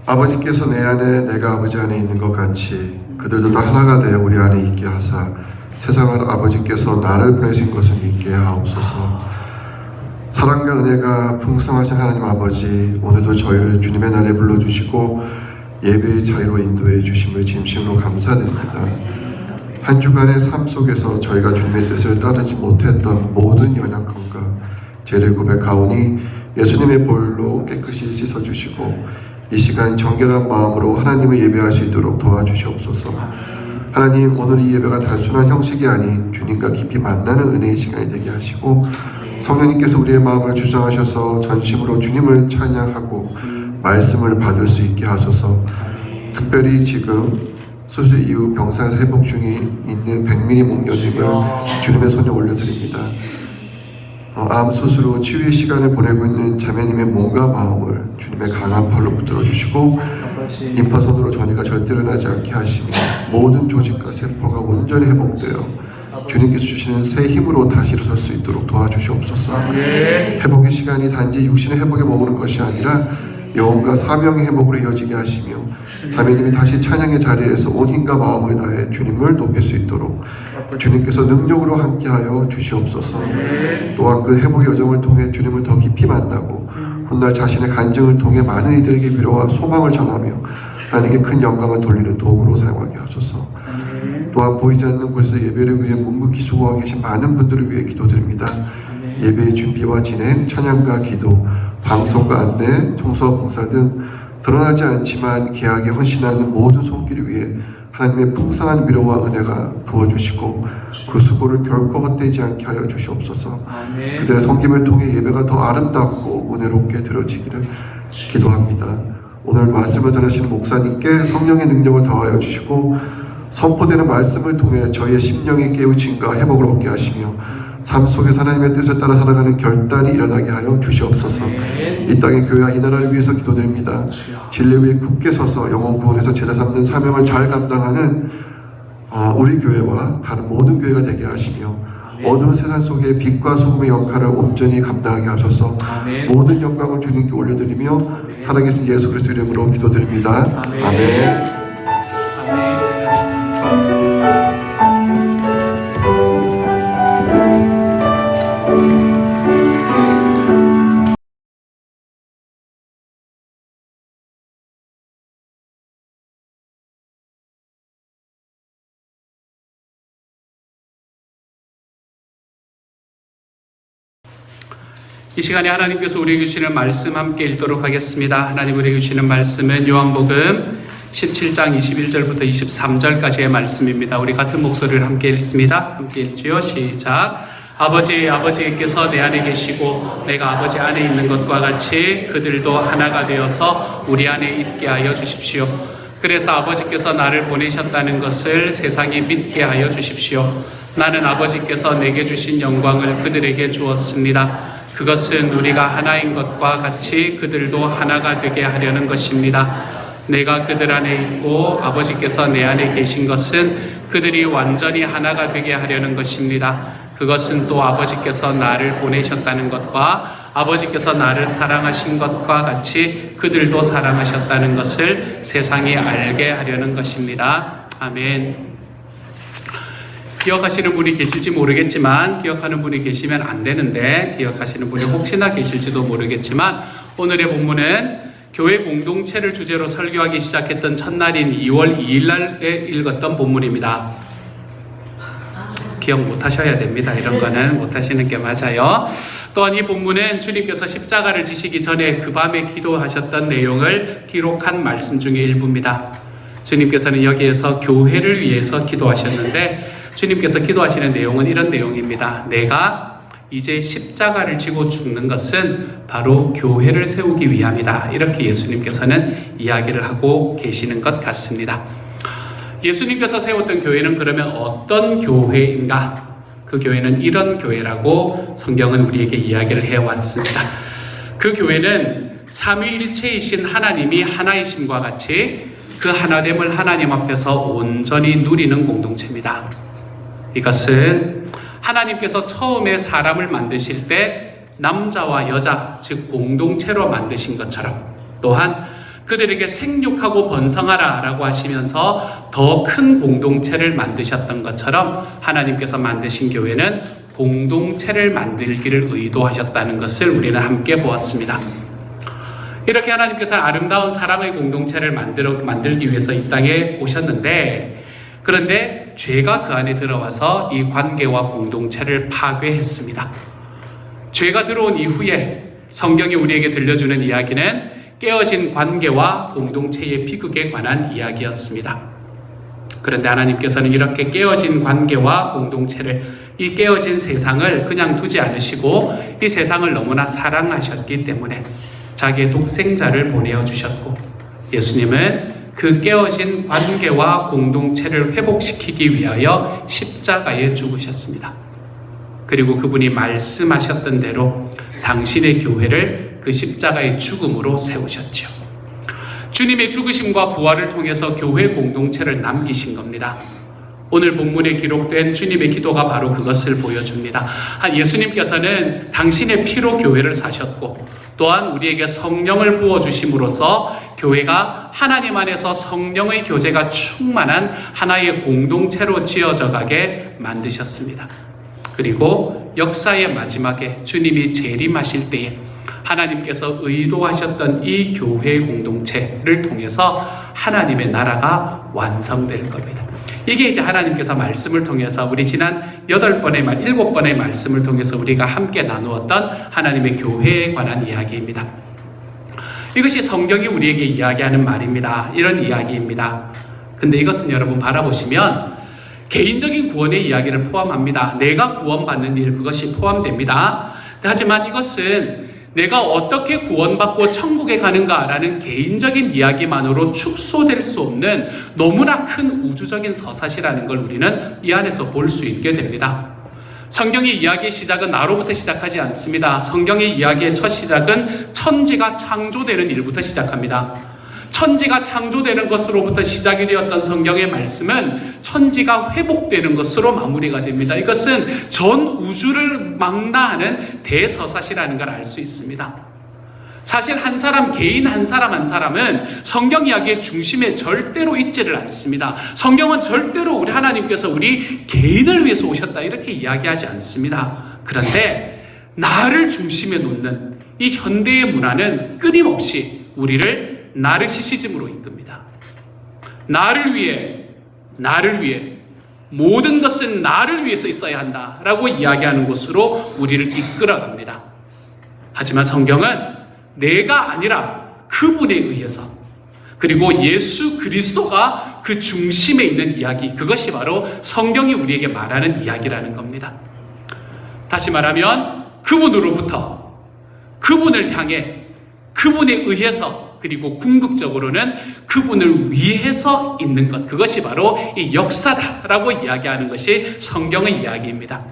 아버지께서 내 안에 내가 아버지 안에 있는 것 같이 그들도 다 하나가 되어 우리 안에 있게 하사 세상을 아버지께서 나를 보내신 것을 믿게 하옵소서. 사랑과 은혜가 풍성하신 하나님 아버지, 오늘도 저희를 주님의 날에 불러주시고 예배의 자리로 인도해 주심을 진심으로 감사드립니다. 한 주간의 삶 속에서 저희가 주님의 뜻을 따르지 못했던 모든 연약함과 죄를 고백하오니 예수님의 보혈로 깨끗이 씻어주시고 이 시간 정결한 마음으로 하나님을 예배할 수 있도록 도와주시옵소서. 하나님, 오늘 이 예배가 단순한 형식이 아닌 주님과 깊이 만나는 은혜의 시간이 되게 하시고 성령님께서 우리의 마음을 주장하셔서 전심으로 주님을 찬양하고 말씀을 받을 수 있게 하소서. 특별히 지금 수술 이후 병상에서 회복 중에 있는 백민희 목녀님을 주님의 손에 올려드립니다. 암 수술 후 치유의 시간을 보내고 있는 자매님의 몸과 마음을 주님의 강한 팔로 붙들어 주시고 임파선으로 전이가 절대 일어나지 않게 하시며 모든 조직과 세포가 온전히 회복되어 주님께서 주시는 새 힘으로 다시 일어설 수 있도록 도와주시옵소서. 회복의 시간이 단지 육신의 회복에 머무는 것이 아니라 영혼과 사명의 회복으로 이어지게 하시며 자매님이 다시 찬양의 자리에서 온 힘과 마음을 다해 주님을 높일 수 있도록 주님께서 능력으로 함께하여 주시옵소서. 또한 그 회복의 여정을 통해 주님을 더 깊이 만나고 훗날 자신의 간증을 통해 많은 이들에게 위로와 소망을 전하며 하나님께 큰 영광을 돌리는 도구로 사용하게 하소서. 또한 보이지 않는 곳에서 예배를 위해 묵묵히 수고하고 계신 많은 분들을 위해 기도드립니다. 예배의 준비와 진행, 찬양과 기도, 방송과 안내, 청소와 봉사 등 드러나지 않지만 귀하게 헌신하는 모든 손길을 위해 하나님의 풍성한 위로와 은혜가 부어주시고 그 수고를 결코 헛되지 않게 하여 주시옵소서. 그들의 섬김을 통해 예배가 더 아름답고 은혜롭게 들어지기를 기도합니다. 오늘 말씀을 전하시는 목사님께 성령의 능력을 더하여 주시고 선포되는 말씀을 통해 저희의 심령의 깨우침과 회복을 얻게 하시며 삶 속에서 하나님의 뜻을 따라 살아가는 결단이 일어나게 하여 주시옵소서. 이 땅의 교회와 이 나라를 위해서 기도드립니다. 진리 위에 굳게 서서 영혼 구원에서 제자 삼는 사명을 잘 감당하는 우리 교회와 다른 모든 교회가 되게 하시며 어두운 세상 속에 빛과 소금의 역할을 온전히 감당하게 하셔서 모든 영광을 주님께 올려드리며 살아계신 예수 그리스도 이름으로 기도드립니다. 아멘. 이 시간에 하나님께서 우리에게 주시는 말씀 함께 읽도록 하겠습니다. 하나님 우리에게 주시는 말씀은 요한복음 17장 21절부터 23절까지의 말씀입니다. 우리 같은 목소리를 함께 읽습니다. 함께 읽지요. 시작. 아버지께서 내 안에 계시고 내가 아버지 안에 있는 것과 같이 그들도 하나가 되어서 우리 안에 있게 하여 주십시오. 그래서 아버지께서 나를 보내셨다는 것을 세상이 믿게 하여 주십시오. 나는 아버지께서 내게 주신 영광을 그들에게 주었습니다. 그것은 우리가 하나인 것과 같이 그들도 하나가 되게 하려는 것입니다. 내가 그들 안에 있고 아버지께서 내 안에 계신 것은 그들이 완전히 하나가 되게 하려는 것입니다. 그것은 또 아버지께서 나를 보내셨다는 것과 아버지께서 나를 사랑하신 것과 같이 그들도 사랑하셨다는 것을 세상이 알게 하려는 것입니다. 아멘. 기억하시는 분이 계실지 모르겠지만 기억하는 분이 계시면 안 되는데 기억하시는 분이 혹시나 계실지도 모르겠지만 오늘의 본문은 교회 공동체를 주제로 설교하기 시작했던 첫날인 2월 2일 날에 읽었던 본문입니다. 기억 못 하셔야 됩니다. 이런 거는 못 하시는 게 맞아요. 또한 이 본문은 주님께서 십자가를 지시기 전에 그 밤에 기도하셨던 내용을 기록한 말씀 중에 일부입니다. 주님께서는 여기에서 교회를 위해서 기도하셨는데 주님께서 기도하시는 내용은 이런 내용입니다. 내가 이제 십자가를 지고 죽는 것은 바로 교회를 세우기 위함이다. 이렇게 예수님께서는 이야기를 하고 계시는 것 같습니다. 예수님께서 세웠던 교회는 그러면 어떤 교회인가? 그 교회는 이런 교회라고 성경은 우리에게 이야기를 해왔습니다. 그 교회는 삼위일체이신 하나님이 하나이심과 같이 그 하나됨을 하나님 앞에서 온전히 누리는 공동체입니다. 이것은 하나님께서 처음에 사람을 만드실 때 남자와 여자, 즉 공동체로 만드신 것처럼 또한 그들에게 생육하고 번성하라 라고 하시면서 더 큰 공동체를 만드셨던 것처럼 하나님께서 만드신 교회는 공동체를 만들기를 의도하셨다는 것을 우리는 함께 보았습니다. 이렇게 하나님께서는 아름다운 사랑의 공동체를 만들기 위해서 이 땅에 오셨는데, 그런데 죄가 그 안에 들어와서 이 관계와 공동체를 파괴했습니다. 죄가 들어온 이후에 성경이 우리에게 들려주는 이야기는 깨어진 관계와 공동체의 비극에 관한 이야기였습니다. 그런데 하나님께서는 이렇게 깨어진 관계와 공동체를, 이 깨어진 세상을 그냥 두지 않으시고 이 세상을 너무나 사랑하셨기 때문에 자기의 독생자를 보내어 주셨고, 예수님은 그 깨어진 관계와 공동체를 회복시키기 위하여 십자가에 죽으셨습니다. 그리고 그분이 말씀하셨던 대로 당신의 교회를 그 십자가의 죽음으로 세우셨죠. 주님의 죽으심과 부활을 통해서 교회 공동체를 남기신 겁니다. 오늘 본문에 기록된 주님의 기도가 바로 그것을 보여줍니다. 예수님께서는 당신의 피로 교회를 사셨고, 또한 우리에게 성령을 부어주심으로써 교회가 하나님 안에서 성령의 교제가 충만한 하나의 공동체로 지어져 가게 만드셨습니다. 그리고 역사의 마지막에 주님이 재림하실 때에 하나님께서 의도하셨던 이 교회 공동체를 통해서 하나님의 나라가 완성될 겁니다. 이게 이제 하나님께서 말씀을 통해서 우리 지난 7번의 말씀을 통해서 우리가 함께 나누었던 하나님의 교회에 관한 이야기입니다. 이것이 성경이 우리에게 이야기하는 말입니다. 이런 이야기입니다. 근데 이것은 여러분 바라보시면 개인적인 구원의 이야기를 포함합니다. 내가 구원받는 일, 그것이 포함됩니다. 하지만 이것은 내가 어떻게 구원받고 천국에 가는가라는 개인적인 이야기만으로 축소될 수 없는 너무나 큰 우주적인 서사시라는 걸 우리는 이 안에서 볼 수 있게 됩니다. 성경의 이야기의 시작은 나로부터 시작하지 않습니다. 성경의 이야기의 첫 시작은 천지가 창조되는 일부터 시작합니다. 천지가 창조되는 것으로부터 시작이 되었던 성경의 말씀은 천지가 회복되는 것으로 마무리가 됩니다. 이것은 전 우주를 망라하는 대서사시라는 걸 알 수 있습니다. 사실 한 사람, 개인 한 사람은 성경 이야기의 중심에 절대로 있지를 않습니다. 성경은 절대로 우리 하나님께서 우리 개인을 위해서 오셨다 이렇게 이야기하지 않습니다. 그런데 나를 중심에 놓는 이 현대의 문화는 끊임없이 우리를 나르시시즘으로 이끕니다. 나를 위해 모든 것은 나를 위해서 있어야 한다라고 이야기하는 곳으로 우리를 이끌어갑니다. 하지만 성경은 내가 아니라 그분에 의해서, 그리고 예수 그리스도가 그 중심에 있는 이야기, 그것이 바로 성경이 우리에게 말하는 이야기라는 겁니다. 다시 말하면 그분으로부터, 그분을 향해, 그분에 의해서, 그리고 궁극적으로는 그분을 위해서 있는 것, 그것이 바로 이 역사다라고 이야기하는 것이 성경의 이야기입니다.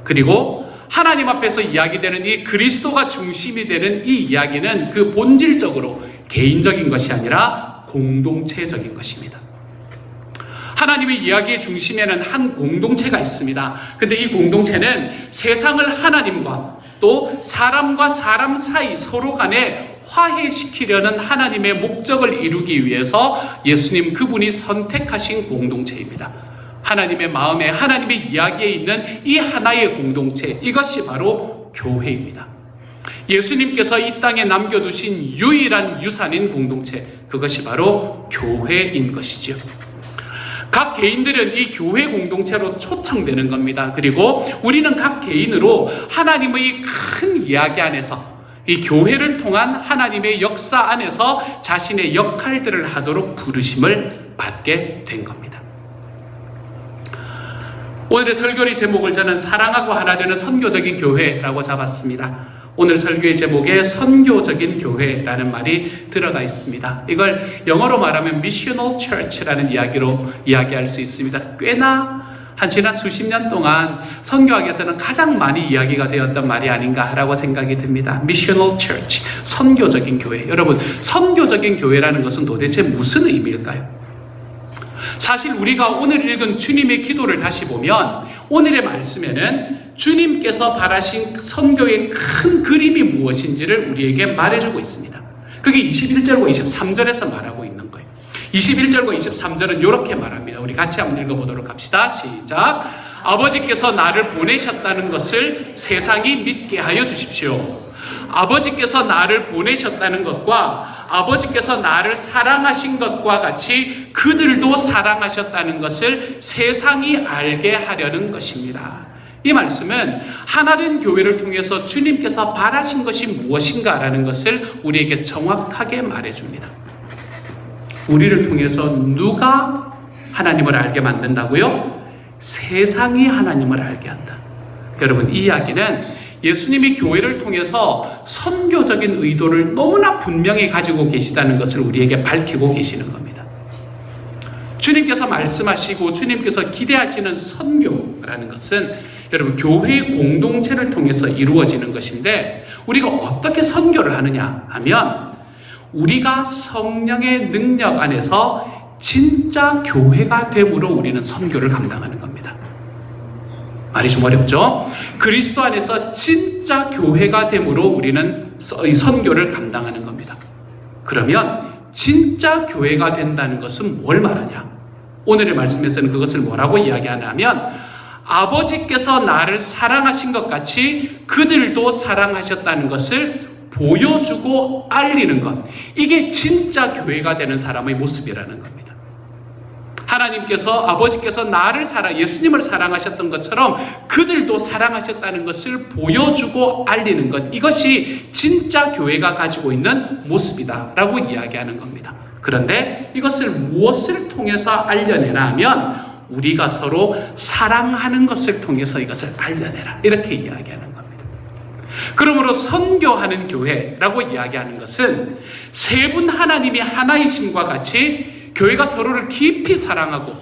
그리고 하나님 앞에서 이야기되는 이 그리스도가 중심이 되는 이 이야기는 그 본질적으로 개인적인 것이 아니라 공동체적인 것입니다. 하나님의 이야기의 중심에는 한 공동체가 있습니다. 근데 이 공동체는 세상을 하나님과 또 사람과 사람 사이 서로 간에 화해시키려는 하나님의 목적을 이루기 위해서 예수님 그분이 선택하신 공동체입니다. 하나님의 마음에, 하나님의 이야기에 있는 이 하나의 공동체, 이것이 바로 교회입니다. 예수님께서 이 땅에 남겨두신 유일한 유산인 공동체, 그것이 바로 교회인 것이지요. 각 개인들은 이 교회 공동체로 초청되는 겁니다. 그리고 우리는 각 개인으로 하나님의 큰 이야기 안에서, 이 교회를 통한 하나님의 역사 안에서 자신의 역할들을 하도록 부르심을 받게 된 겁니다. 오늘의 설교의 제목을 저는 사랑하고 하나 되는 선교적인 교회라고 잡았습니다. 오늘 설교의 제목에 선교적인 교회라는 말이 들어가 있습니다. 이걸 영어로 말하면 missional church라는 이야기로 이야기할 수 있습니다. 꽤나 지난 수십 년 동안 선교학에서는 가장 많이 이야기가 되었던 말이 아닌가라고 생각이 듭니다. missional church, 선교적인 교회. 여러분, 선교적인 교회라는 것은 도대체 무슨 의미일까요? 사실 우리가 오늘 읽은 주님의 기도를 다시 보면 오늘의 말씀에는 주님께서 바라신 선교의 큰 그림이 무엇인지를 우리에게 말해주고 있습니다. 그게 21절과 23절에서 말하고 있는 거예요. 21절과 23절은 이렇게 말합니다. 우리 같이 한번 읽어보도록 합시다. 시작. 아버지께서 나를 보내셨다는 것을 세상이 믿게 하여 주십시오. 아버지께서 나를 보내셨다는 것과 아버지께서 나를 사랑하신 것과 같이 그들도 사랑하셨다는 것을 세상이 알게 하려는 것입니다. 이 말씀은 하나된 교회를 통해서 주님께서 바라신 것이 무엇인가라는 것을 우리에게 정확하게 말해줍니다. 우리를 통해서 누가 하나님을 알게 만든다고요? 세상이 하나님을 알게 한다. 여러분, 이 이야기는 예수님이 교회를 통해서 선교적인 의도를 너무나 분명히 가지고 계시다는 것을 우리에게 밝히고 계시는 겁니다. 주님께서 말씀하시고 주님께서 기대하시는 선교라는 것은 여러분 교회 공동체를 통해서 이루어지는 것인데, 우리가 어떻게 선교를 하느냐 하면 우리가 성령의 능력 안에서 진짜 교회가 됨으로 우리는 선교를 감당하는 겁니다. 말이 좀 어렵죠? 그리스도 안에서 진짜 교회가 됨으로 우리는 선교를 감당하는 겁니다. 그러면 진짜 교회가 된다는 것은 뭘 말하냐? 오늘의 말씀에서는 그것을 뭐라고 이야기하냐면, 아버지께서 나를 사랑하신 것 같이 그들도 사랑하셨다는 것을 보여주고 알리는 것. 이게 진짜 교회가 되는 사람의 모습이라는 겁니다. 하나님께서, 아버지께서 예수님을 사랑하셨던 것처럼 그들도 사랑하셨다는 것을 보여주고 알리는 것. 이것이 진짜 교회가 가지고 있는 모습이다라고 이야기하는 겁니다. 그런데 이것을 무엇을 통해서 알려내나 하면 우리가 서로 사랑하는 것을 통해서 이것을 알려내라. 이렇게 이야기하는 겁니다. 그러므로 선교하는 교회라고 이야기하는 것은 세 분 하나님이 하나이심과 같이 교회가 서로를 깊이 사랑하고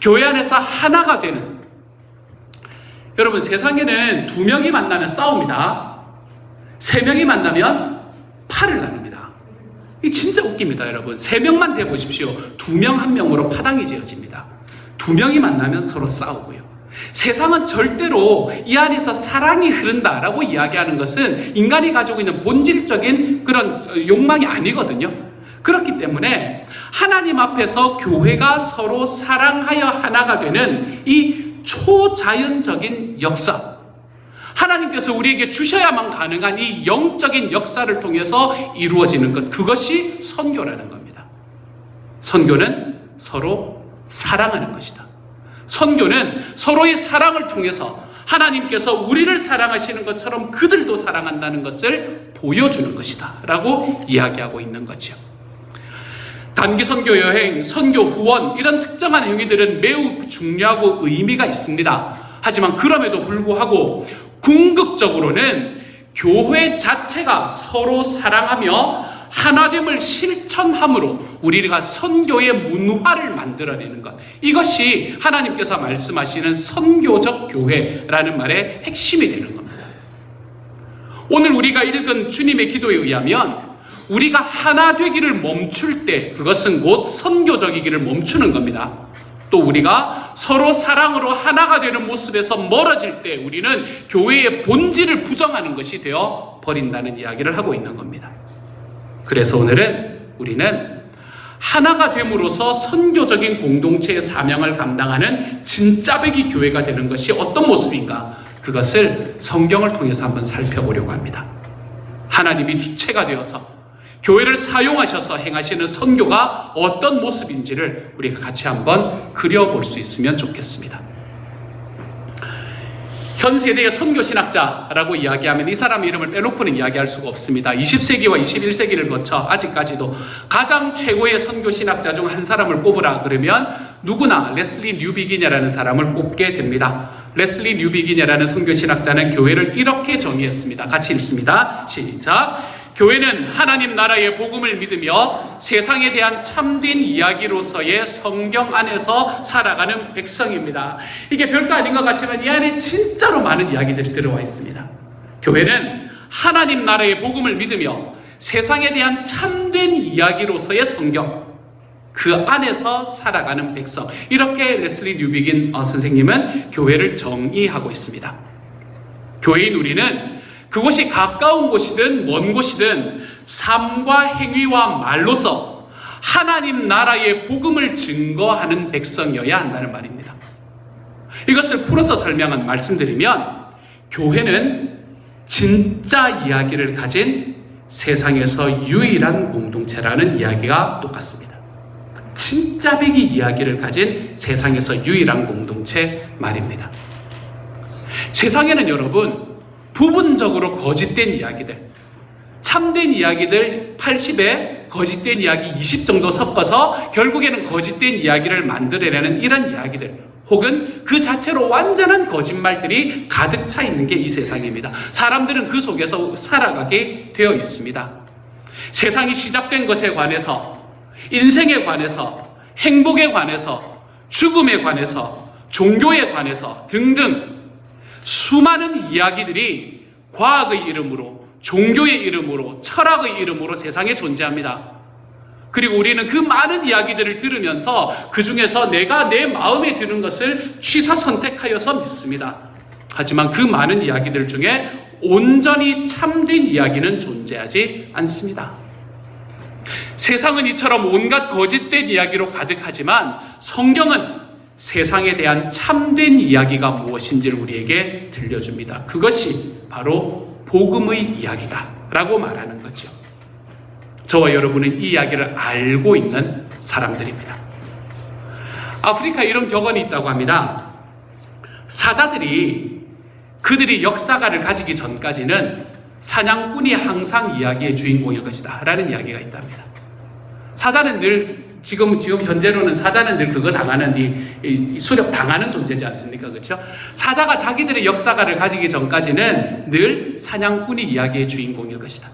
교회 안에서 하나가 되는, 여러분 세상에는 2명이 만나면 싸웁니다. 3명이 만나면 팔을 나눕니다. 이 진짜 웃깁니다. 여러분 3명만 대보십시오. 2명 1명으로 파당이 지어집니다. 2명이 만나면 서로 싸우고요. 세상은 절대로 이 안에서 사랑이 흐른다라고 이야기하는 것은 인간이 가지고 있는 본질적인 그런 욕망이 아니거든요. 그렇기 때문에 하나님 앞에서 교회가 서로 사랑하여 하나가 되는 이 초자연적인 역사, 하나님께서 우리에게 주셔야만 가능한 이 영적인 역사를 통해서 이루어지는 것, 그것이 선교라는 겁니다. 선교는 서로 사랑하는 것이다. 선교는 서로의 사랑을 통해서 하나님께서 우리를 사랑하시는 것처럼 그들도 사랑한다는 것을 보여주는 것이다 라고 이야기하고 있는 거죠. 단기 선교 여행, 선교 후원, 이런 특정한 행위들은 매우 중요하고 의미가 있습니다. 하지만 그럼에도 불구하고 궁극적으로는 교회 자체가 서로 사랑하며 하나됨을 실천함으로 우리가 선교의 문화를 만들어내는 것, 이것이 하나님께서 말씀하시는 선교적 교회라는 말의 핵심이 되는 겁니다. 오늘 우리가 읽은 주님의 기도에 의하면 우리가 하나 되기를 멈출 때 그것은 곧 선교적이기를 멈추는 겁니다. 또 우리가 서로 사랑으로 하나가 되는 모습에서 멀어질 때 우리는 교회의 본질을 부정하는 것이 되어 버린다는 이야기를 하고 있는 겁니다. 그래서 오늘은 우리는 하나가 됨으로써 선교적인 공동체의 사명을 감당하는 진짜배기 교회가 되는 것이 어떤 모습인가, 그것을 성경을 통해서 한번 살펴보려고 합니다. 하나님이 주체가 되어서 교회를 사용하셔서 행하시는 선교가 어떤 모습인지를 우리가 같이 한번 그려볼 수 있으면 좋겠습니다. 현 세대의 선교신학자라고 이야기하면 이 사람 이름을 빼놓고는 이야기할 수가 없습니다. 20세기와 21세기를 거쳐 아직까지도 가장 최고의 선교신학자 중 한 사람을 꼽으라 그러면 누구나 레슬리 뉴비기냐라는 사람을 꼽게 됩니다. 레슬리 뉴비기냐라는 선교신학자는 교회를 이렇게 정의했습니다. 같이 읽습니다. 시작. 교회는 하나님 나라의 복음을 믿으며 세상에 대한 참된 이야기로서의 성경 안에서 살아가는 백성입니다. 이게 별거 아닌 것 같지만 이 안에 진짜로 많은 이야기들이 들어와 있습니다. 교회는 하나님 나라의 복음을 믿으며 세상에 대한 참된 이야기로서의 성경, 그 안에서 살아가는 백성, 이렇게 레슬리 뉴비긴 선생님은 교회를 정의하고 있습니다. 교회인 우리는 그곳이 가까운 곳이든 먼 곳이든 삶과 행위와 말로서 하나님 나라의 복음을 증거하는 백성이어야 한다는 말입니다. 이것을 풀어서 말씀드리면 교회는 진짜 이야기를 가진 세상에서 유일한 공동체라는 이야기가 똑같습니다. 진짜 배기 이야기를 가진 세상에서 유일한 공동체 말입니다. 세상에는 여러분 부분적으로 거짓된 이야기들, 참된 이야기들 80에 거짓된 이야기 20 정도 섞어서 결국에는 거짓된 이야기를 만들어내는 이런 이야기들, 혹은 그 자체로 완전한 거짓말들이 가득 차 있는 게 이 세상입니다. 사람들은 그 속에서 살아가게 되어 있습니다. 세상이 시작된 것에 관해서, 인생에 관해서, 행복에 관해서, 죽음에 관해서, 종교에 관해서 등등 수많은 이야기들이 과학의 이름으로, 종교의 이름으로, 철학의 이름으로 세상에 존재합니다. 그리고 우리는 그 많은 이야기들을 들으면서 그 중에서 내가 내 마음에 드는 것을 취사 선택하여서 믿습니다. 하지만 그 많은 이야기들 중에 온전히 참된 이야기는 존재하지 않습니다. 세상은 이처럼 온갖 거짓된 이야기로 가득하지만 성경은 세상에 대한 참된 이야기가 무엇인지를 우리에게 들려줍니다. 그것이 바로 복음의 이야기다 라고 말하는 거죠. 저와 여러분은 이 이야기를 알고 있는 사람들입니다. 아프리카에 이런 격언이 있다고 합니다. 사자들이 그들이 역사가를 가지기 전까지는 사냥꾼이 항상 이야기의 주인공일 것이다 라는 이야기가 있답니다. 사자는 늘 지금 현재로는 사자는 늘 그거 당하는 이 수렵 당하는 존재지 않습니까? 그렇죠? 사자가 자기들의 역사가를 가지기 전까지는 늘 사냥꾼이 이야기의 주인공일 것이다.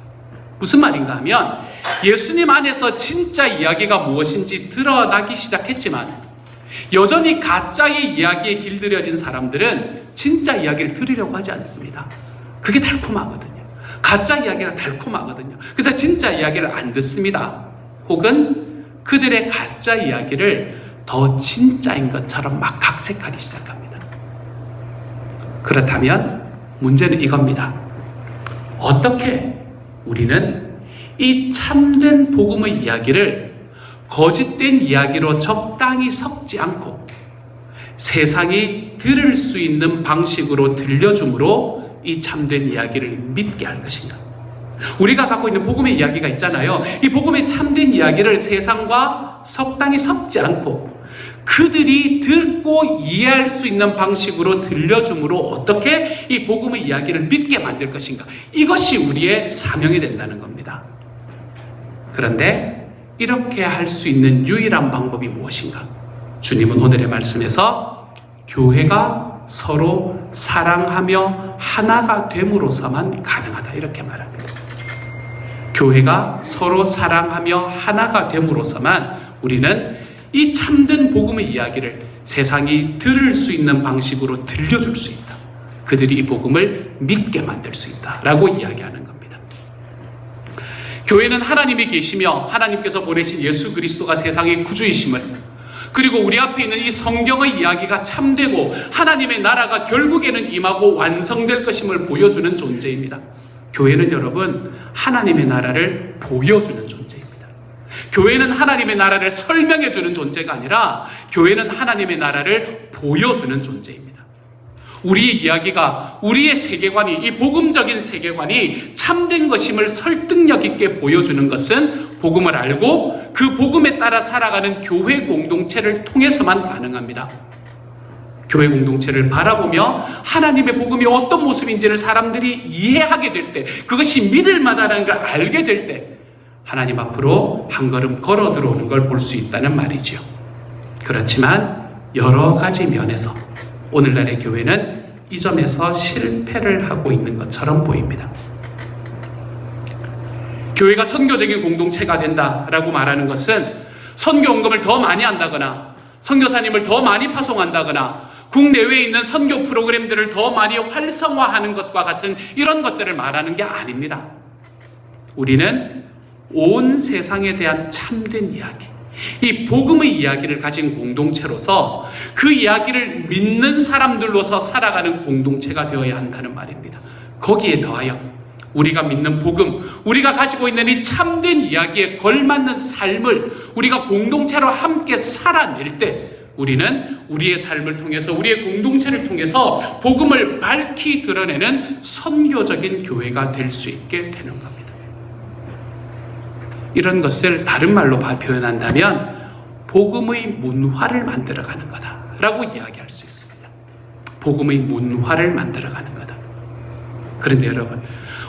무슨 말인가 하면 예수님 안에서 진짜 이야기가 무엇인지 드러나기 시작했지만 여전히 가짜의 이야기에 길들여진 사람들은 진짜 이야기를 들으려고 하지 않습니다. 그게 달콤하거든요. 가짜 이야기가 달콤하거든요. 그래서 진짜 이야기를 안 듣습니다. 혹은 그들의 가짜 이야기를 더 진짜인 것처럼 막 각색하기 시작합니다. 그렇다면 문제는 이겁니다. 어떻게 우리는 이 참된 복음의 이야기를 거짓된 이야기로 적당히 섞지 않고 세상이 들을 수 있는 방식으로 들려줌으로 이 참된 이야기를 믿게 할 것인가? 우리가 갖고 있는 복음의 이야기가 있잖아요. 이 복음의 참된 이야기를 세상과 적당히 섞지 않고 그들이 듣고 이해할 수 있는 방식으로 들려줌으로 어떻게 이 복음의 이야기를 믿게 만들 것인가? 이것이 우리의 사명이 된다는 겁니다. 그런데 이렇게 할 수 있는 유일한 방법이 무엇인가? 주님은 오늘의 말씀에서 교회가 서로 사랑하며 하나가 됨으로써만 가능하다 이렇게 말합니다. 교회가 서로 사랑하며 하나가 됨으로써만 우리는 이 참된 복음의 이야기를 세상이 들을 수 있는 방식으로 들려줄 수 있다. 그들이 이 복음을 믿게 만들 수 있다라고 이야기하는 겁니다. 교회는 하나님이 계시며 하나님께서 보내신 예수 그리스도가 세상의 구주이심을, 그리고 우리 앞에 있는 이 성경의 이야기가 참되고 하나님의 나라가 결국에는 임하고 완성될 것임을 보여주는 존재입니다. 교회는 여러분 하나님의 나라를 보여주는 존재입니다. 교회는 하나님의 나라를 설명해주는 존재가 아니라 교회는 하나님의 나라를 보여주는 존재입니다. 우리의 이야기가, 우리의 세계관이, 이 복음적인 세계관이 참된 것임을 설득력 있게 보여주는 것은 복음을 알고 그 복음에 따라 살아가는 교회 공동체를 통해서만 가능합니다. 교회 공동체를 바라보며 하나님의 복음이 어떤 모습인지를 사람들이 이해하게 될 때, 그것이 믿을 만하다는 걸 알게 될 때 하나님 앞으로 한 걸음 걸어 들어오는 걸 볼 수 있다는 말이죠. 그렇지만 여러 가지 면에서 오늘날의 교회는 이 점에서 실패를 하고 있는 것처럼 보입니다. 교회가 선교적인 공동체가 된다라고 말하는 것은 선교 헌금을 더 많이 한다거나 선교사님을 더 많이 파송한다거나 국내외에 있는 선교 프로그램들을 더 많이 활성화하는 것과 같은 이런 것들을 말하는 게 아닙니다. 우리는 온 세상에 대한 참된 이야기, 이 복음의 이야기를 가진 공동체로서 그 이야기를 믿는 사람들로서 살아가는 공동체가 되어야 한다는 말입니다. 거기에 더하여 우리가 믿는 복음, 우리가 가지고 있는 이 참된 이야기에 걸맞는 삶을 우리가 공동체로 함께 살아낼 때 우리는 우리의 삶을 통해서, 우리의 공동체를 통해서 복음을 밝히 드러내는 선교적인 교회가 될 수 있게 되는 겁니다. 이런 것을 다른 말로 표현한다면 복음의 문화를 만들어가는 거다라고 이야기할 수 있습니다. 복음의 문화를 만들어가는 거다. 그런데 여러분,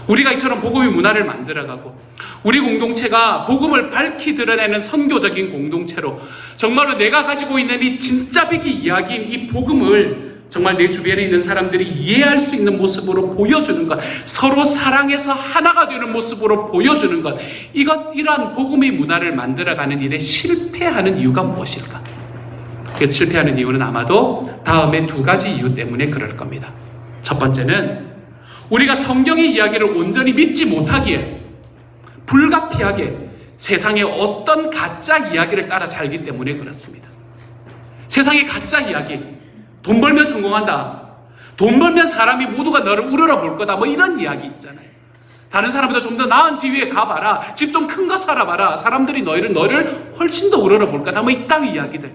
우리가 이처럼 복음의 문화를 만들어가고 우리 공동체가 복음을 밝히 드러내는 선교적인 공동체로 정말로 내가 가지고 있는 이 진짜 백이 이야기인 이 복음을 정말 내 주변에 있는 사람들이 이해할 수 있는 모습으로 보여주는 것, 서로 사랑해서 하나가 되는 모습으로 보여주는 것, 이러한 복음의 문화를 만들어가는 일에 실패하는 이유가 무엇일까? 실패하는 이유는 아마도 다음에 두 가지 이유 때문에 그럴 겁니다. 첫 번째는 우리가 성경의 이야기를 온전히 믿지 못하기에 불가피하게 세상의 어떤 가짜 이야기를 따라 살기 때문에 그렇습니다. 세상의 가짜 이야기, 돈 벌면 성공한다, 돈 벌면 사람이 모두가 너를 우러러 볼 거다, 뭐 이런 이야기 있잖아요. 다른 사람보다 좀 더 나은 지위에 가봐라, 집 좀 큰 거 살아봐라, 사람들이 너를 훨씬 더 우러러 볼 거다, 뭐 이따위 이야기들.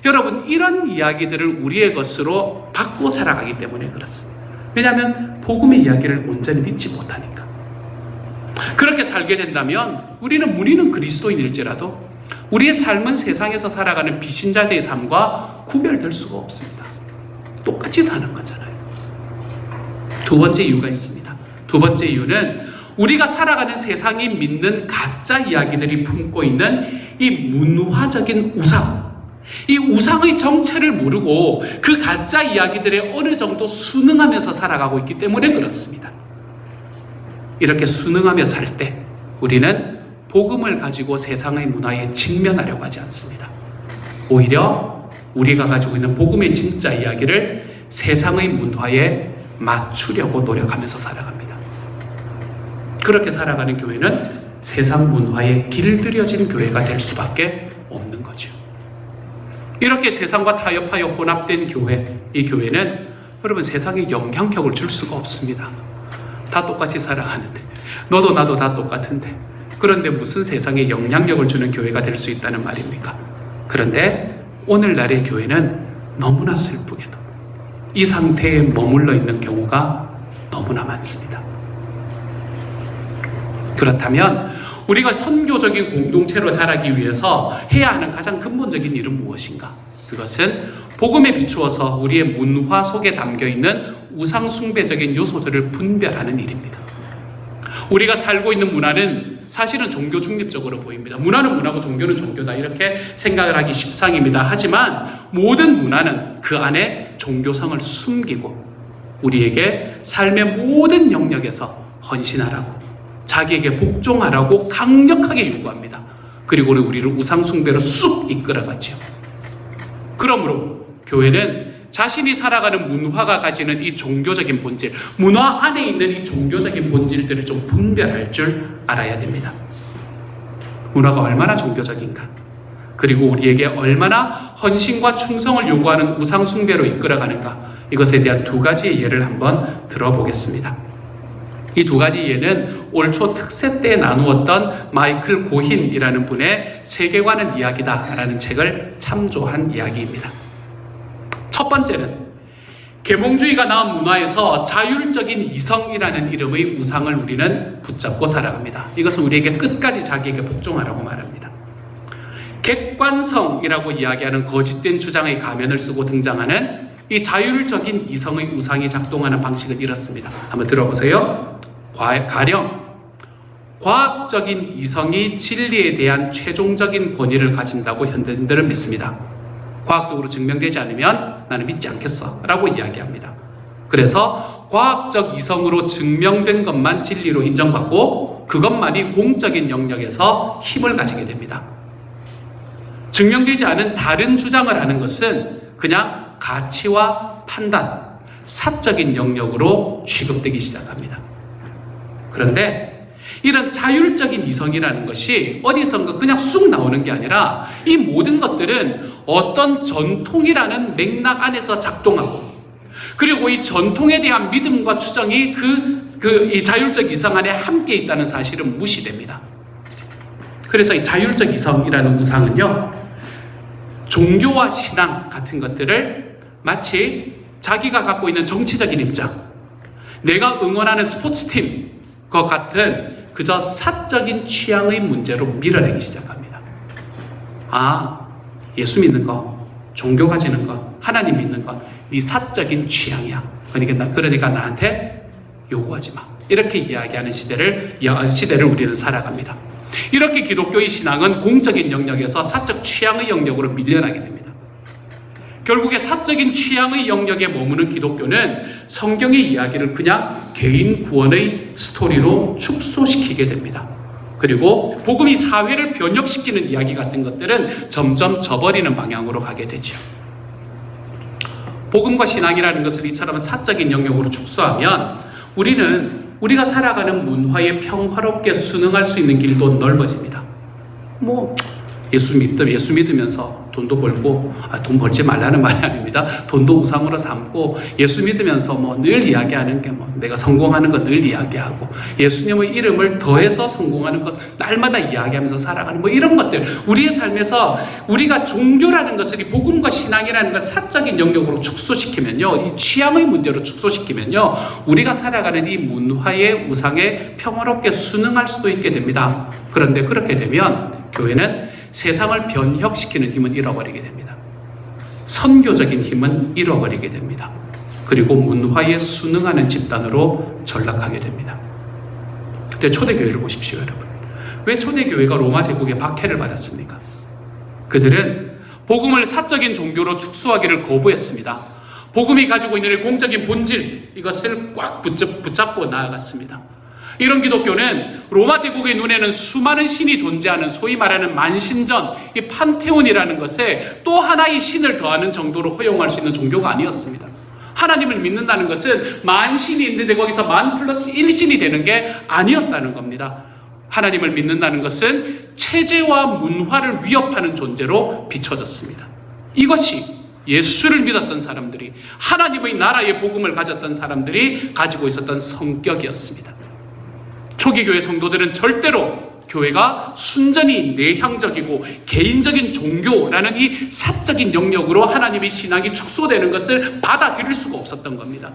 여러분, 이런 이야기들을 우리의 것으로 받고 살아가기 때문에 그렇습니다. 왜냐하면 복음의 이야기를 온전히 믿지 못하니까. 그렇게 살게 된다면 우리는 무리는 그리스도인일지라도 우리의 삶은 세상에서 살아가는 비신자들의 삶과 구별될 수가 없습니다. 똑같이 사는 거잖아요. 두 번째 이유가 있습니다. 두 번째 이유는 우리가 살아가는 세상이 믿는 가짜 이야기들이 품고 있는 이 문화적인 우상, 이 우상의 정체를 모르고 그 가짜 이야기들에 어느 정도 순응하면서 살아가고 있기 때문에 그렇습니다. 이렇게 순응하며 살 때 우리는 복음을 가지고 세상의 문화에 직면하려고 하지 않습니다. 오히려 우리가 가지고 있는 복음의 진짜 이야기를 세상의 문화에 맞추려고 노력하면서 살아갑니다. 그렇게 살아가는 교회는 세상 문화에 길들여진 교회가 될 수밖에 없는 거죠. 이렇게 세상과 타협하여 혼합된 교회, 이 교회는 여러분 세상에 영향력을 줄 수가 없습니다. 다 똑같이 살아가는데, 너도 나도 다 똑같은데, 그런데 무슨 세상에 영향력을 주는 교회가 될 수 있다는 말입니까? 그런데 오늘날의 교회는 너무나 슬프게도 이 상태에 머물러 있는 경우가 너무나 많습니다. 그렇다면 우리가 선교적인 공동체로 자라기 위해서 해야 하는 가장 근본적인 일은 무엇인가? 그것은 복음에 비추어서 우리의 문화 속에 담겨있는 우상숭배적인 요소들을 분별하는 일입니다. 우리가 살고 있는 문화는 사실은 종교 중립적으로 보입니다. 문화는 문화고 종교는 종교다, 이렇게 생각을 하기 십상입니다. 하지만 모든 문화는 그 안에 종교성을 숨기고 우리에게 삶의 모든 영역에서 헌신하라고, 자기에게 복종하라고 강력하게 요구합니다. 그리고 우리를 우상숭배로 쑥 이끌어가죠. 그러므로 교회는 자신이 살아가는 문화가 가지는 이 종교적인 본질, 문화 안에 있는 이 종교적인 본질들을 좀 분별할 줄 알아야 됩니다. 문화가 얼마나 종교적인가, 그리고 우리에게 얼마나 헌신과 충성을 요구하는 우상숭배로 이끌어가는가, 이것에 대한 두 가지의 예를 한번 들어보겠습니다. 이 두 가지 예는 올 초 특세 때 나누었던 마이클 고힌이라는 분의 세계관은 이야기다라는 책을 참조한 이야기입니다. 첫 번째는 계몽주의가 낳은 문화에서 자율적인 이성이라는 이름의 우상을 우리는 붙잡고 살아갑니다. 이것은 우리에게 끝까지 자기에게 복종하라고 말합니다. 객관성이라고 이야기하는 거짓된 주장의 가면을 쓰고 등장하는 이 자율적인 이성의 우상이 작동하는 방식은 이렇습니다. 한번 들어보세요. 가령 과학적인 이성이 진리에 대한 최종적인 권위를 가진다고 현대인들은 믿습니다. 과학적으로 증명되지 않으면 나는 믿지 않겠어 라고 이야기합니다. 그래서 과학적 이성으로 증명된 것만 진리로 인정받고 그것만이 공적인 영역에서 힘을 가지게 됩니다. 증명되지 않은 다른 주장을 하는 것은 그냥 가치와 판단, 사적인 영역으로 취급되기 시작합니다. 그런데 이런 자율적인 이성이라는 것이 어디선가 그냥 쑥 나오는 게 아니라 이 모든 것들은 어떤 전통이라는 맥락 안에서 작동하고 그리고 이 전통에 대한 믿음과 추정이 이 자율적 이성 안에 함께 있다는 사실은 무시됩니다. 그래서 이 자율적 이성이라는 우상은요, 종교와 신앙 같은 것들을 마치 자기가 갖고 있는 정치적인 입장, 내가 응원하는 스포츠팀과 같은 그저 사적인 취향의 문제로 밀어내기 시작합니다. 예수 믿는 거, 종교 가지는 거, 하나님 믿는 거, 네 사적인 취향이야. 그러니까 나한테 요구하지 마. 이렇게 이야기하는 시대를 우리는 살아갑니다. 이렇게 기독교의 신앙은 공적인 영역에서 사적 취향의 영역으로 밀려나게 됩니다. 결국에 사적인 취향의 영역에 머무는 기독교는 성경의 이야기를 그냥 개인 구원의 스토리로 축소시키게 됩니다. 그리고 복음이 사회를 변혁시키는 이야기 같은 것들은 점점 져버리는 방향으로 가게 되죠. 복음과 신앙이라는 것을 이처럼 사적인 영역으로 축소하면 우리가 살아가는 문화에 평화롭게 순응할 수 있는 길도 넓어집니다. 예수 믿으면서 돈도 벌고, 돈 벌지 말라는 말이 아닙니다. 돈도 우상으로 삼고, 예수 믿으면서 늘 이야기하는 게 내가 성공하는 거 늘 이야기하고, 예수님의 이름을 더해서 성공하는 것 날마다 이야기하면서 살아가는 이런 것들. 우리의 삶에서 우리가 종교라는 것을, 이 복음과 신앙이라는 걸 사적인 영역으로 축소시키면요, 이 취향의 문제로 축소시키면요, 우리가 살아가는 이 문화의 우상에 평화롭게 순응할 수도 있게 됩니다. 그런데 그렇게 되면 교회는 세상을 변혁시키는 힘은 잃어버리게 됩니다. 선교적인 힘은 잃어버리게 됩니다. 그리고 문화에 순응하는 집단으로 전락하게 됩니다. 그때 초대교회를 보십시오, 여러분. 왜 초대교회가 로마 제국의 박해를 받았습니까? 그들은 복음을 사적인 종교로 축소하기를 거부했습니다. 복음이 가지고 있는 공적인 본질, 이것을 꽉 붙잡고 나아갔습니다. 이런 기독교는 로마 제국의 눈에는 수많은 신이 존재하는 소위 말하는 만신전, 이 판테온이라는 것에 또 하나의 신을 더하는 정도로 허용할 수 있는 종교가 아니었습니다. 하나님을 믿는다는 것은 만신이 있는데 거기서 만 플러스 1신이 되는 게 아니었다는 겁니다. 하나님을 믿는다는 것은 체제와 문화를 위협하는 존재로 비춰졌습니다. 이것이 예수를 믿었던 사람들이, 하나님의 나라의 복음을 가졌던 사람들이 가지고 있었던 성격이었습니다. 초기 교회 성도들은 절대로 교회가 순전히 내향적이고 개인적인 종교라는 이 사적인 영역으로 하나님의 신앙이 축소되는 것을 받아들일 수가 없었던 겁니다.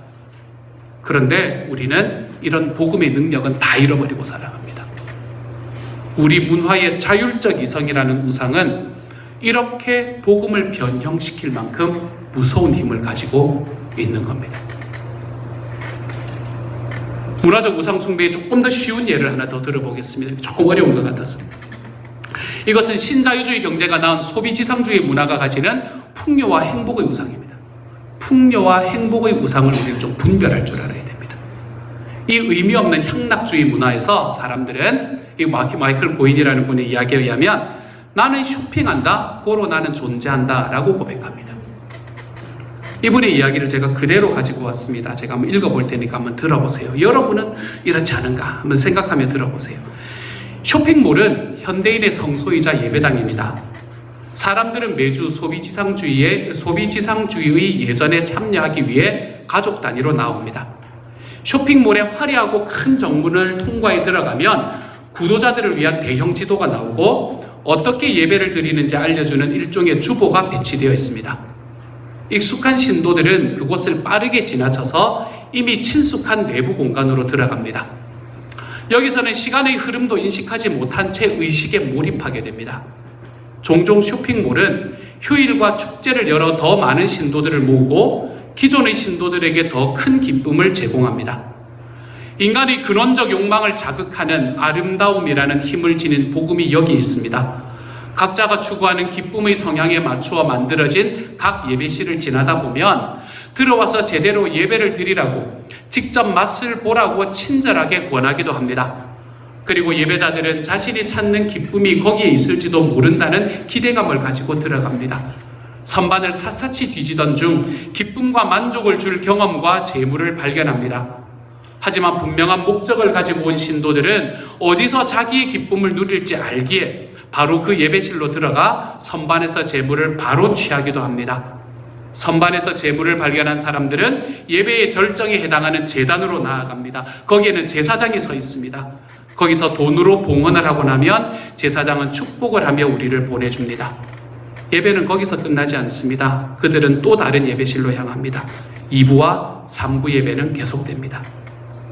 그런데 우리는 이런 복음의 능력은 다 잃어버리고 살아갑니다. 우리 문화의 자율적 이성이라는 우상은 이렇게 복음을 변형시킬 만큼 무서운 힘을 가지고 있는 겁니다. 문화적 우상 숭배의 조금 더 쉬운 예를 하나 더 들어보겠습니다. 조금 어려운 것 같아서. 이것은 신자유주의 경제가 낳은 소비지상주의 문화가 가지는 풍요와 행복의 우상입니다. 풍요와 행복의 우상을 우리는 좀 분별할 줄 알아야 됩니다. 이 의미 없는 향락주의 문화에서 사람들은, 이 마이클 고인이라는 분의 이야기에 의하면, 나는 쇼핑한다, 고로 나는 존재한다 라고 고백합니다. 이분의 이야기를 제가 그대로 가지고 왔습니다. 제가 한번 읽어볼 테니까 한번 들어보세요. 여러분은 이렇지 않은가 한번 생각하며 들어보세요. 쇼핑몰은 현대인의 성소이자 예배당입니다. 사람들은 매주 소비지상주의의 예전에 참여하기 위해 가족 단위로 나옵니다. 쇼핑몰의 화려하고 큰 정문을 통과해 들어가면 구도자들을 위한 대형 지도가 나오고 어떻게 예배를 드리는지 알려주는 일종의 주보가 배치되어 있습니다. 익숙한 신도들은 그곳을 빠르게 지나쳐서 이미 친숙한 내부 공간으로 들어갑니다. 여기서는 시간의 흐름도 인식하지 못한 채 의식에 몰입하게 됩니다. 종종 쇼핑몰은 휴일과 축제를 열어 더 많은 신도들을 모으고 기존의 신도들에게 더 큰 기쁨을 제공합니다. 인간의 근원적 욕망을 자극하는 아름다움이라는 힘을 지닌 복음이 여기 있습니다. 각자가 추구하는 기쁨의 성향에 맞추어 만들어진 각 예배실을 지나다 보면 들어와서 제대로 예배를 드리라고, 직접 맛을 보라고 친절하게 권하기도 합니다. 그리고 예배자들은 자신이 찾는 기쁨이 거기에 있을지도 모른다는 기대감을 가지고 들어갑니다. 선반을 샅샅이 뒤지던 중 기쁨과 만족을 줄 경험과 재물을 발견합니다. 하지만 분명한 목적을 가지고 온 신도들은 어디서 자기의 기쁨을 누릴지 알기에 바로 그 예배실로 들어가 선반에서 재물을 바로 취하기도 합니다. 선반에서 재물을 발견한 사람들은 예배의 절정에 해당하는 제단으로 나아갑니다. 거기에는 제사장이 서 있습니다. 거기서 돈으로 봉헌을 하고 나면 제사장은 축복을 하며 우리를 보내줍니다. 예배는 거기서 끝나지 않습니다. 그들은 또 다른 예배실로 향합니다. 2부와 3부 예배는 계속됩니다.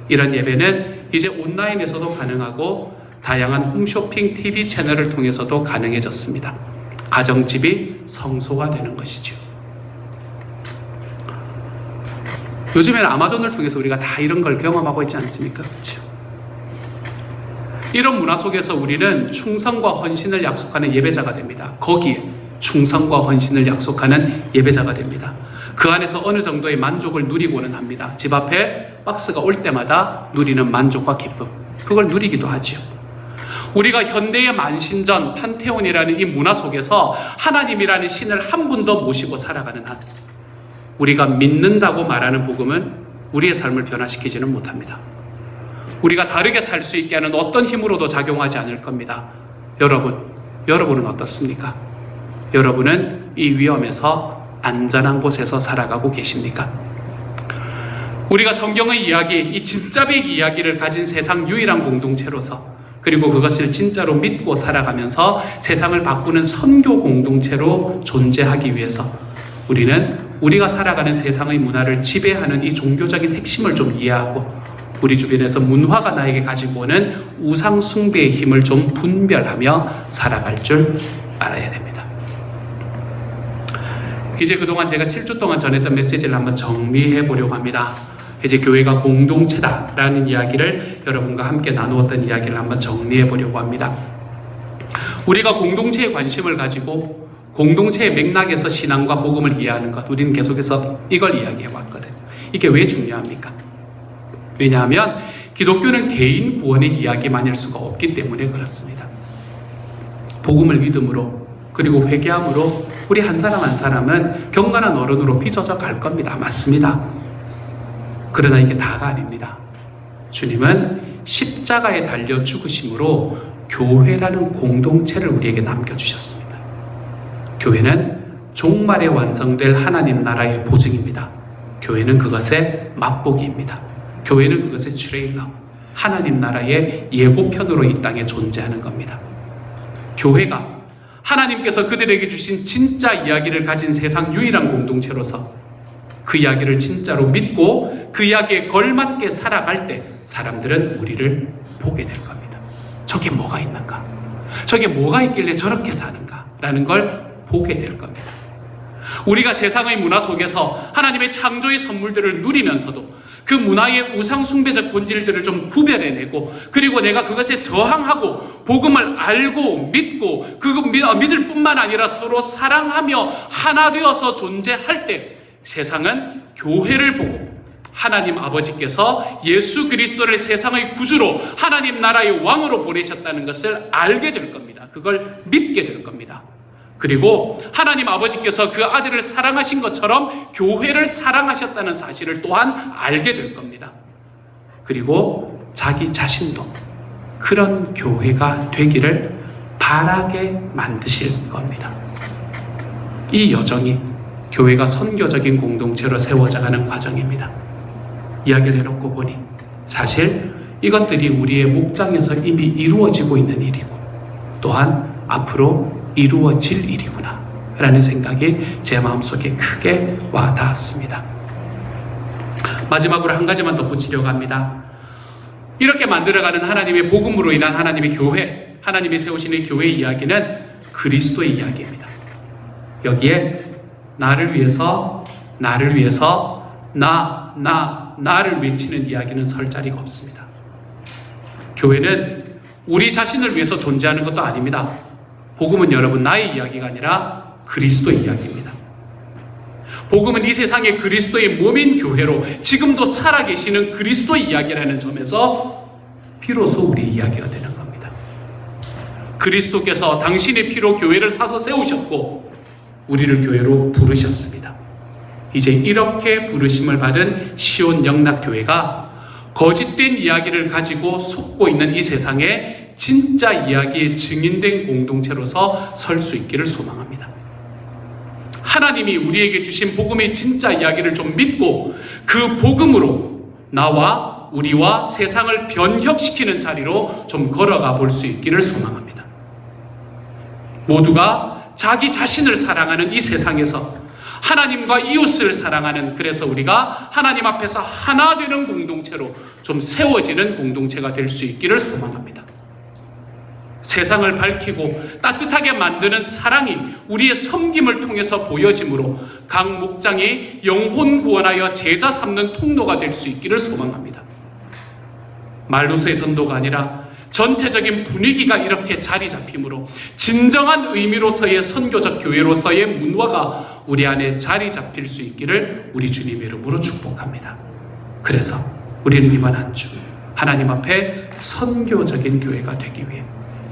이런 예배는 이제 온라인에서도 가능하고 다양한 홈쇼핑 TV 채널을 통해서도 가능해졌습니다. 가정집이 성소가 되는 것이죠. 요즘에는 아마존을 통해서 우리가 다 이런 걸 경험하고 있지 않습니까? 그렇죠? 이런 문화 속에서 우리는 충성과 헌신을 약속하는 예배자가 됩니다. 거기에 충성과 헌신을 약속하는 예배자가 됩니다. 그 안에서 어느 정도의 만족을 누리고는 합니다. 집 앞에 박스가 올 때마다 누리는 만족과 기쁨, 그걸 누리기도 하지요. 우리가 현대의 만신전, 판테온이라는 이 문화 속에서 하나님이라는 신을 한 분 더 모시고 살아가는 한, 우리가 믿는다고 말하는 복음은 우리의 삶을 변화시키지는 못합니다. 우리가 다르게 살 수 있게 하는 어떤 힘으로도 작용하지 않을 겁니다. 여러분은 어떻습니까? 여러분은 이 위험에서 안전한 곳에서 살아가고 계십니까? 우리가 성경의 이야기, 이 진짜백 이야기를 가진 세상 유일한 공동체로서, 그리고 그것을 진짜로 믿고 살아가면서 세상을 바꾸는 선교 공동체로 존재하기 위해서 우리는 우리가 살아가는 세상의 문화를 지배하는 이 종교적인 핵심을 좀 이해하고 우리 주변에서 문화가 나에게 가지고 오는 우상 숭배의 힘을 좀 분별하며 살아갈 줄 알아야 됩니다. 이제 그동안 제가 7주 동안 전했던 메시지를 한번 정리해 보려고 합니다. 이제 교회가 공동체다라는 이야기를 여러분과 함께 나누었던 이야기를 한번 정리해 보려고 합니다. 우리가 공동체에 관심을 가지고 공동체의 맥락에서 신앙과 복음을 이해하는 것, 우리는 계속해서 이걸 이야기해 왔거든요. 이게 왜 중요합니까? 왜냐하면 기독교는 개인 구원의 이야기만일 수가 없기 때문에 그렇습니다. 복음을 믿음으로 그리고 회개함으로 우리 한 사람 한 사람은 경건한 어른으로 빚어져 갈 겁니다. 맞습니다. 그러나 이게 다가 아닙니다. 주님은 십자가에 달려 죽으심으로 교회라는 공동체를 우리에게 남겨주셨습니다. 교회는 종말에 완성될 하나님 나라의 보증입니다. 교회는 그것의 맛보기입니다. 교회는 그것의 트레일러, 하나님 나라의 예고편으로 이 땅에 존재하는 겁니다. 교회가 하나님께서 그들에게 주신 진짜 이야기를 가진 세상 유일한 공동체로서 그 이야기를 진짜로 믿고 그 이야기에 걸맞게 살아갈 때 사람들은 우리를 보게 될 겁니다. 저게 뭐가 있는가? 저게 뭐가 있길래 저렇게 사는가? 라는 걸 보게 될 겁니다. 우리가 세상의 문화 속에서 하나님의 창조의 선물들을 누리면서도 그 문화의 우상 숭배적 본질들을 좀 구별해내고 그리고 내가 그것에 저항하고 복음을 알고 믿고 그거 믿을 뿐만 아니라 서로 사랑하며 하나 되어서 존재할 때 세상은 교회를 보고 하나님 아버지께서 예수 그리스도를 세상의 구주로 하나님 나라의 왕으로 보내셨다는 것을 알게 될 겁니다. 그걸 믿게 될 겁니다. 그리고 하나님 아버지께서 그 아들을 사랑하신 것처럼 교회를 사랑하셨다는 사실을 또한 알게 될 겁니다. 그리고 자기 자신도 그런 교회가 되기를 바라게 만드실 겁니다. 이 여정이 교회가 선교적인 공동체로 세워져가는 과정입니다. 이야기를 해놓고 보니 사실 이것들이 우리의 목장에서 이미 이루어지고 있는 일이고 또한 앞으로 이루어질 일이구나 라는 생각이 제 마음속에 크게 와 닿았습니다. 마지막으로 한 가지만 덧붙이려고 합니다. 이렇게 만들어가는 하나님의 복음으로 인한 하나님의 교회, 하나님이 세우시는 교회 이야기는 그리스도의 이야기입니다. 여기에 나를 위해서 나를 외치는 이야기는 설 자리가 없습니다. 교회는 우리 자신을 위해서 존재하는 것도 아닙니다. 복음은 여러분 나의 이야기가 아니라 그리스도의 이야기입니다. 복음은 이 세상의 그리스도의 몸인 교회로 지금도 살아계시는 그리스도의 이야기라는 점에서 비로소 우리의 이야기가 되는 겁니다. 그리스도께서 당신의 피로 교회를 사서 세우셨고 우리를 교회로 부르셨습니다. 이제 이렇게 부르심을 받은 시온 영락교회가 거짓된 이야기를 가지고 속고 있는 이 세상에 진짜 이야기의 증인된 공동체로서 설 수 있기를 소망합니다. 하나님이 우리에게 주신 복음의 진짜 이야기를 좀 믿고 그 복음으로 나와 우리와 세상을 변혁시키는 자리로 좀 걸어가 볼 수 있기를 소망합니다. 모두가 자기 자신을 사랑하는 이 세상에서 하나님과 이웃을 사랑하는, 그래서 우리가 하나님 앞에서 하나 되는 공동체로 좀 세워지는 공동체가 될 수 있기를 소망합니다. 세상을 밝히고 따뜻하게 만드는 사랑이 우리의 섬김을 통해서 보여짐으로 각 목장이 영혼 구원하여 제자 삼는 통로가 될 수 있기를 소망합니다. 말로서의 전도가 아니라 전체적인 분위기가 이렇게 자리 잡힘으로 진정한 의미로서의 선교적 교회로서의 문화가 우리 안에 자리 잡힐 수 있기를 우리 주님의 이름으로 축복합니다. 그래서 우리는 이번 한 주 하나님 앞에 선교적인 교회가 되기 위해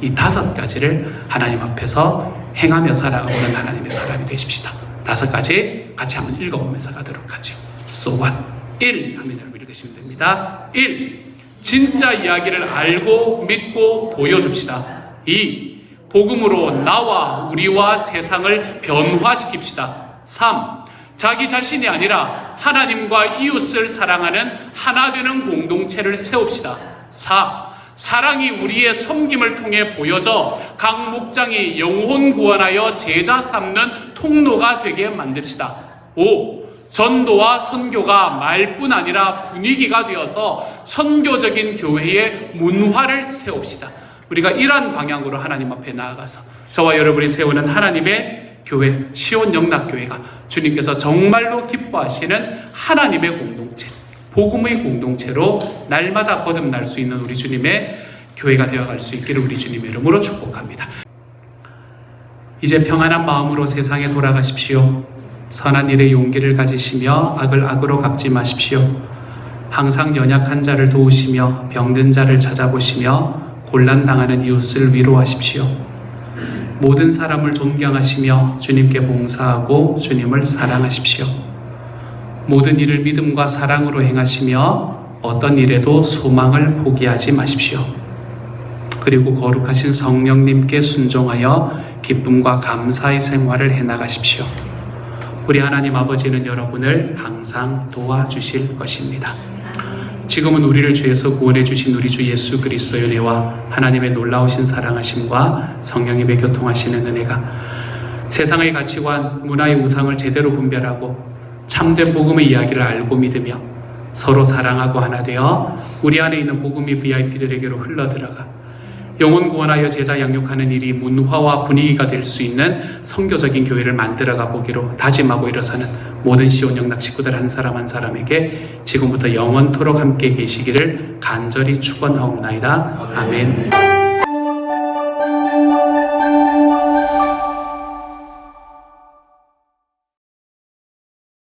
이 5가지를 하나님 앞에서 행하며 살아가보는 하나님의 사람이 되십시다. 5가지 같이 한번 읽어보면서 가도록 하죠. So what? 1 하면 여러분 읽으시면 됩니다. 1. 진짜 이야기를 알고 믿고 보여줍시다. 2. 복음으로 나와 우리와 세상을 변화시킵시다. 3. 자기 자신이 아니라 하나님과 이웃을 사랑하는 하나 되는 공동체를 세웁시다. 4. 사랑이 우리의 섬김을 통해 보여져 각 목장이 영혼 구원하여 제자 삼는 통로가 되게 만듭시다. 5. 전도와 선교가 말뿐 아니라 분위기가 되어서 선교적인 교회의 문화를 세웁시다. 우리가 이러한 방향으로 하나님 앞에 나아가서 저와 여러분이 세우는 하나님의 교회, 시온 영락교회가 주님께서 정말로 기뻐하시는 하나님의 공동체, 복음의 공동체로 날마다 거듭날 수 있는 우리 주님의 교회가 되어갈 수 있기를 우리 주님의 이름으로 축복합니다. 이제 평안한 마음으로 세상에 돌아가십시오. 선한 일에 용기를 가지시며 악을 악으로 갚지 마십시오. 항상 연약한 자를 도우시며 병든 자를 찾아보시며 곤란당하는 이웃을 위로하십시오. 모든 사람을 존경하시며 주님께 봉사하고 주님을 사랑하십시오. 모든 일을 믿음과 사랑으로 행하시며 어떤 일에도 소망을 포기하지 마십시오. 그리고 거룩하신 성령님께 순종하여 기쁨과 감사의 생활을 해나가십시오. 우리 하나님 아버지는 여러분을 항상 도와주실 것입니다. 지금은 우리를 죄에서 구원해 주신 우리 주 예수 그리스도의 은혜와 하나님의 놀라우신 사랑하심과 성령님의 교통하시는 은혜가 세상의 가치관, 문화의 우상을 제대로 분별하고 참된 복음의 이야기를 알고 믿으며 서로 사랑하고 하나 되어 우리 안에 있는 복음의 VIP들에게로 흘러들어가 영혼 구원하여 제자 양육하는 일이 문화와 분위기가 될 수 있는 선교적인 교회를 만들어가 보기로 다짐하고 일어서는 모든 시온 영락 식구들 한 사람 한 사람에게 지금부터 영원토록 함께 계시기를 간절히 축원하옵나이다. 아멘.